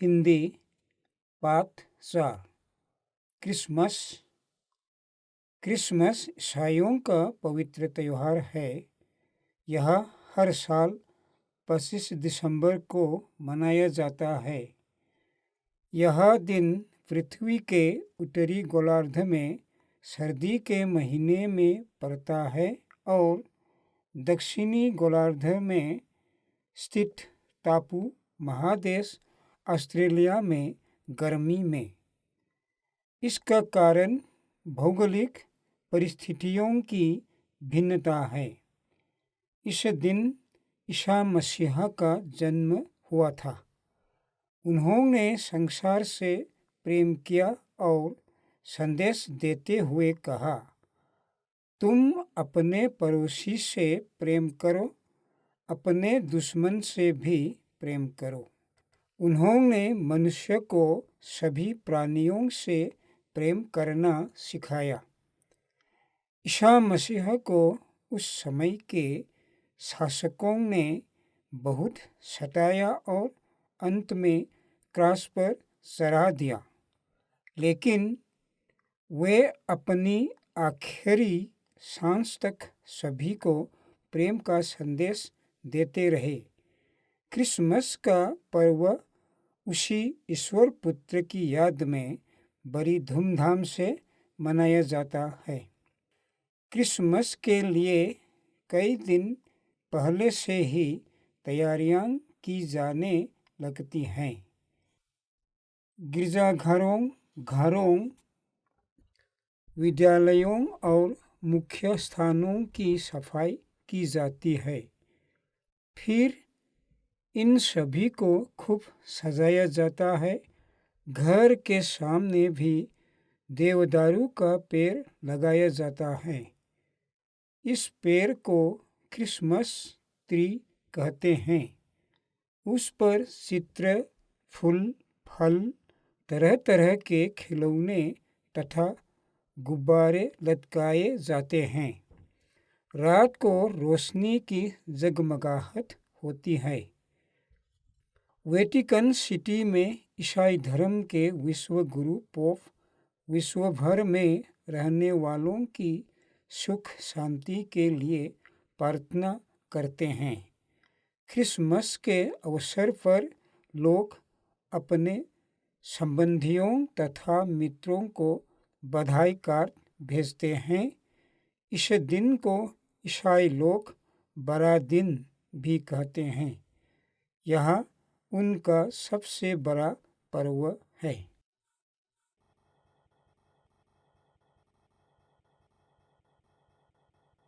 हिंदी पाठ 4 Christmas. Christmas ईसाइयों का पवित्र त्यौहार है। यह हर साल 25 दिसंबर को मनाया जाता है। यह दिन पृथ्वी के उत्तरी गोलार्ध में सर्दी के महीने में पड़ता है और दक्षिणी गोलार्ध में स्थित टापू महादेश ऑस्ट्रेलिया में गर्मी में। इसका कारण भौगोलिक परिस्थितियों की भिन्नता है। इस दिन ईसा मसीह का जन्म हुआ था। उन्होंने संसार से प्रेम किया और संदेश देते हुए कहा, तुम अपने पड़ोसी से प्रेम करो, अपने दुश्मन से भी प्रेम करो। उन्होंने मनुष्य को सभी प्राणियों से प्रेम करना सिखाया। ईसा मसीह को उस समय के शासकों ने बहुत सताया और अंत में क्रॉस पर चढ़ा दिया, लेकिन वे अपनी आखिरी सांस तक सभी को प्रेम का संदेश देते रहे। क्रिसमस का पर्व उसी ईश्वर पुत्र की याद में बड़ी धूमधाम से मनाया जाता है। क्रिसमस के लिए कई दिन पहले से ही तैयारियां की जाने लगती हैं। गिरजाघरों, घरों, विद्यालयों और मुख्य स्थानों की सफाई की जाती है। फिर इन सभी को खूब सजाया जाता है। घर के सामने भी देवदारू का पेड़ लगाया जाता है। इस पेड़ को क्रिसमस ट्री कहते हैं। उस पर चित्र, फूल, फल, तरह तरह के खिलौने तथा गुब्बारे लटकाए जाते हैं। रात को रोशनी की जगमगाहट होती है। वेटिकन सिटी में ईसाई धर्म के विश्व गुरु पोप विश्व भर में रहने वालों की सुख शांति के लिए प्रार्थना करते हैं। क्रिसमस के अवसर पर लोग अपने संबंधियों तथा मित्रों को बधाई कार्ड भेजते हैं। इस दिन को ईसाई लोग बड़ा दिन भी कहते हैं। यह उनका सबसे बड़ा पर्व है।